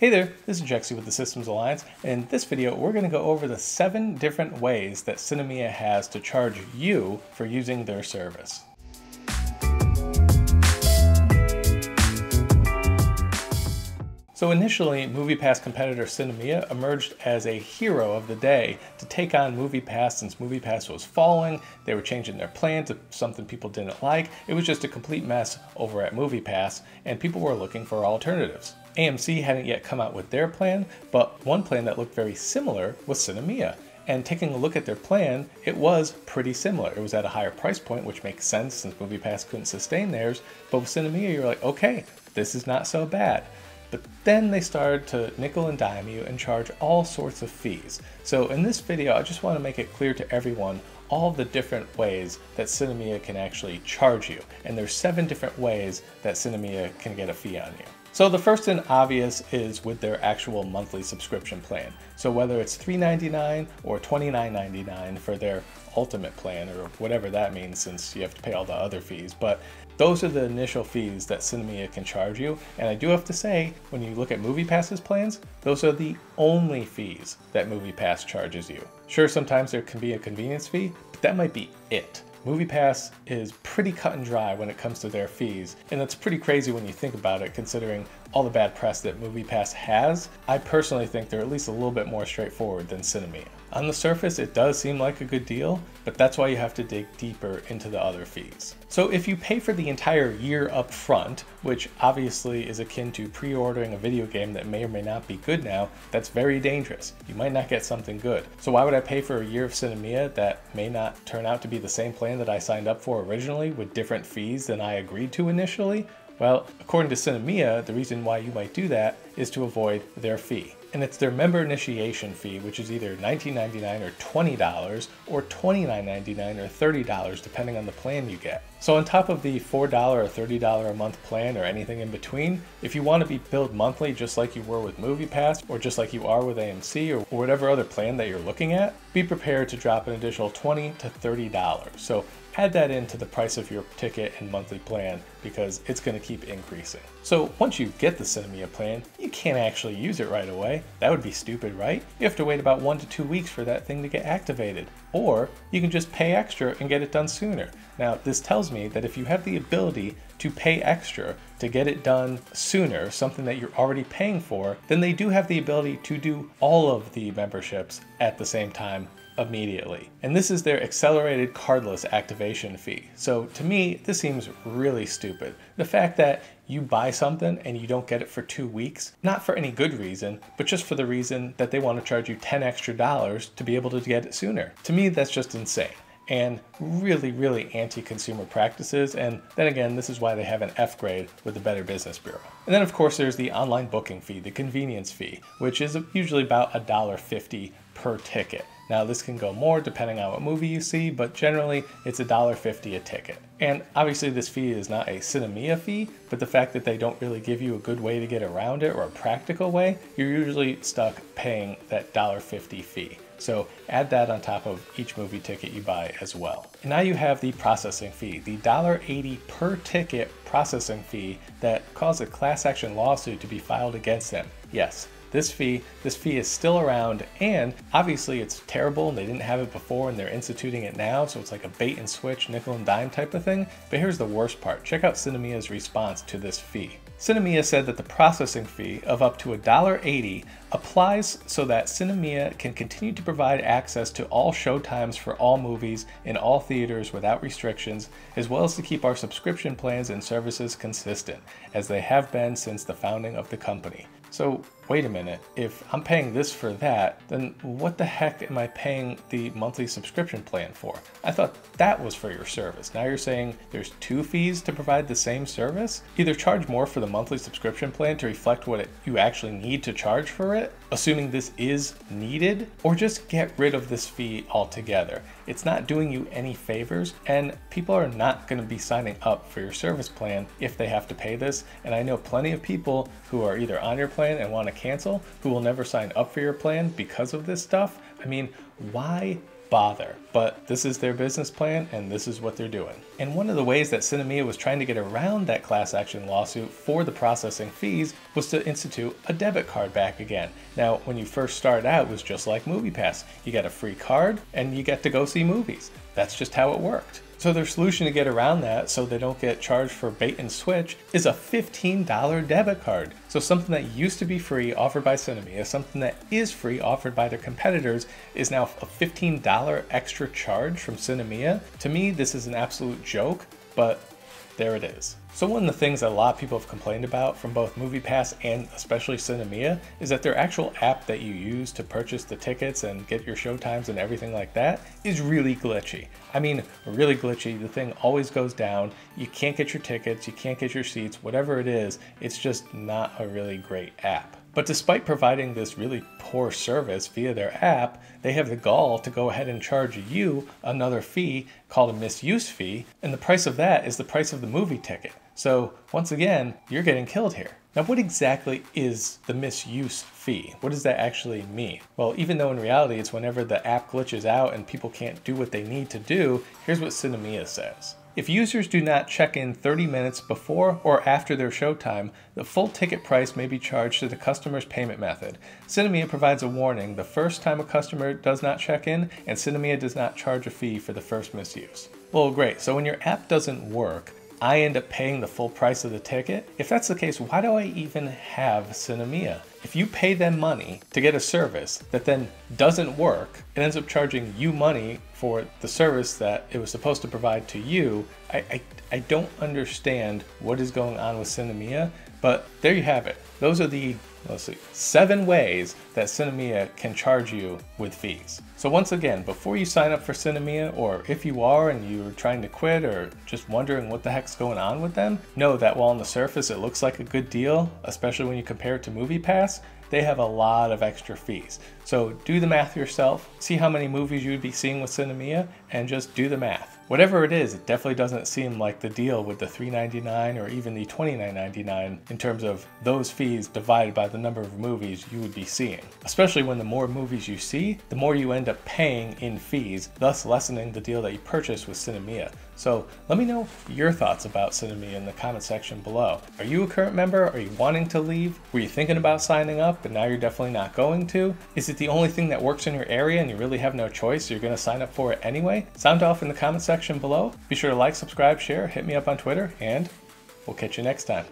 Hey there, this is Jexy with the Systems Alliance, and in this video we're going to go over the 7 different ways that Sinemia has to charge you for using their service. So initially, MoviePass competitor Sinemia emerged as a hero of the day to take on MoviePass since MoviePass was falling. They were changing their plan to something people didn't like. It was just a complete mess over at MoviePass, and people were looking for alternatives. AMC hadn't yet come out with their plan, but one plan that looked very similar was Sinemia. And taking a look at their plan, it was pretty similar. It was at a higher price point, which makes sense since MoviePass couldn't sustain theirs. But with Sinemia, you're like, okay, this is not so bad. But then they started to nickel and dime you and charge all sorts of fees. So in this video, I just want to make it clear to everyone all the different ways that Sinemia can actually charge you. And there's 7 different ways that Sinemia can get a fee on you. So the first and obvious is with their actual monthly subscription plan. So whether it's $3.99 or $29.99 for their ultimate plan, or whatever that means since you have to pay all the other fees, but those are the initial fees that Sinemia can charge you. And I do have to say, when you look at MoviePass's plans, those are the only fees that MoviePass charges you. Sure, sometimes there can be a convenience fee, but that might be it. MoviePass is pretty cut and dry when it comes to their fees, and that's pretty crazy when you think about it, considering all the bad press that MoviePass has. I personally think they're at least a little bit more straightforward than Sinemia. On the surface, it does seem like a good deal, but that's why you have to dig deeper into the other fees. So if you pay for the entire year up front, which obviously is akin to pre-ordering a video game that may or may not be good now, that's very dangerous. You might not get something good. So why would I pay for a year of Sinemia that may not turn out to be the same plan that I signed up for originally with different fees than I agreed to initially? Well, according to Sinemia, the reason why you might do that is to avoid their fee. And it's their member initiation fee, which is either $19.99 or $20, or $29.99 or $30, depending on the plan you get. So on top of the $4 or $30 a month plan or anything in between, if you want to be billed monthly just like you were with MoviePass, or just like you are with AMC, or whatever other plan that you're looking at, be prepared to drop an additional $20 to $30. So add that into the price of your ticket and monthly plan, because it's going to keep increasing. So once you get the Sinemia plan, you can't actually use it right away. That would be stupid, right? You have to wait about 1 to 2 weeks for that thing to get activated. Or you can just pay extra and get it done sooner. Now, this tells me that if you have the ability to pay extra to get it done sooner, something that you're already paying for, then they do have the ability to do all of the memberships at the same time immediately. And this is their accelerated cardless activation fee. So to me, this seems really stupid. The fact that you buy something and you don't get it for 2 weeks, not for any good reason, but just for the reason that they want to charge you $10 extra to be able to get it sooner. To me, that's just insane and really anti-consumer practices. And then again, this is why they have an F grade with the Better Business Bureau. And then of course there's the online booking fee, the convenience fee, which is usually about $1.50 per ticket. Now this can go more depending on what movie you see, but generally it's $1.50 a ticket. And obviously this fee is not a Sinemia fee, but the fact that they don't really give you a good way to get around it or a practical way, you're usually stuck paying that $1.50 fee. So add that on top of each movie ticket you buy as well. And now you have the processing fee, the $1.80 per ticket processing fee that caused a class action lawsuit to be filed against them. Yes. This fee is still around, and obviously it's terrible and they didn't have it before and they're instituting it now, so it's like a bait and switch, nickel and dime type of thing. But here's the worst part. Check out Sinemia's response to this fee. Sinemia said that the processing fee of up to $1.80 applies so that Sinemia can continue to provide access to all showtimes for all movies in all theaters without restrictions, as well as to keep our subscription plans and services consistent, as they have been since the founding of the company. So wait a minute, if I'm paying this for that, then what the heck am I paying the monthly subscription plan for? I thought that was for your service. Now you're saying there's 2 fees to provide the same service? Either charge more for the monthly subscription plan to reflect what you actually need to charge for it, assuming this is needed, or just get rid of this fee altogether. It's not doing you any favors, and people are not going to be signing up for your service plan if they have to pay this. And I know plenty of people who are either on your plan and want to cancel, who will never sign up for your plan because of this stuff. I mean, why bother. But this is their business plan and this is what they're doing. And one of the ways that Sinemia was trying to get around that class action lawsuit for the processing fees was to institute a debit card back again. Now, when you first started out, it was just like MoviePass. You get a free card and you get to go see movies. That's just how it worked. So their solution to get around that so they don't get charged for bait and switch is a $15 debit card. So something that used to be free offered by Sinemia, something that is free offered by their competitors, is now a $15 extra charge from Sinemia. To me, this is an absolute joke, but there it is. So one of the things that a lot of people have complained about from both MoviePass and especially Sinemia is that their actual app that you use to purchase the tickets and get your showtimes and everything like that is really glitchy. I mean, really glitchy. The thing always goes down. You can't get your tickets, you can't get your seats, whatever it is, it's just not a really great app. But despite providing this really poor service via their app, they have the gall to go ahead and charge you another fee called a misuse fee, and the price of that is the price of the movie ticket. So once again, you're getting killed here. Now, what exactly is the misuse fee? What does that actually mean? Well, even though in reality it's whenever the app glitches out and people can't do what they need to do, here's what Sinemia says. If users do not check in 30 minutes before or after their showtime, the full ticket price may be charged to the customer's payment method. Sinemia provides a warning the first time a customer does not check in, and Sinemia does not charge a fee for the first misuse. Well, great. So when your app doesn't work, I end up paying the full price of the ticket? If that's the case, why do I even have Sinemia? If you pay them money to get a service that then doesn't work, it ends up charging you money for the service that it was supposed to provide to you. I don't understand what is going on with Sinemia, but there you have it. Those are the, let's see, 7 ways that Sinemia can charge you with fees. So once again, before you sign up for Sinemia, or if you are and you're trying to quit or just wondering what the heck's going on with them, know that while on the surface it looks like a good deal, especially when you compare it to MoviePass, they have a lot of extra fees. So do the math yourself, see how many movies you would be seeing with Sinemia, and just do the math. Whatever it is, it definitely doesn't seem like the deal with the $3.99 or even the $29.99 in terms of those fees divided by the number of movies you would be seeing. Especially when the more movies you see, the more you end up paying in fees, thus lessening the deal that you purchased with Sinemia. So let me know your thoughts about Sinemia in the comment section below. Are you a current member? Are you wanting to leave? Were you thinking about signing up, but now you're definitely not going to? Is it the only thing that works in your area and you really have no choice? You're going to sign up for it anyway? Sound off in the comment section below. Be sure to like, subscribe, share, hit me up on Twitter, and we'll catch you next time.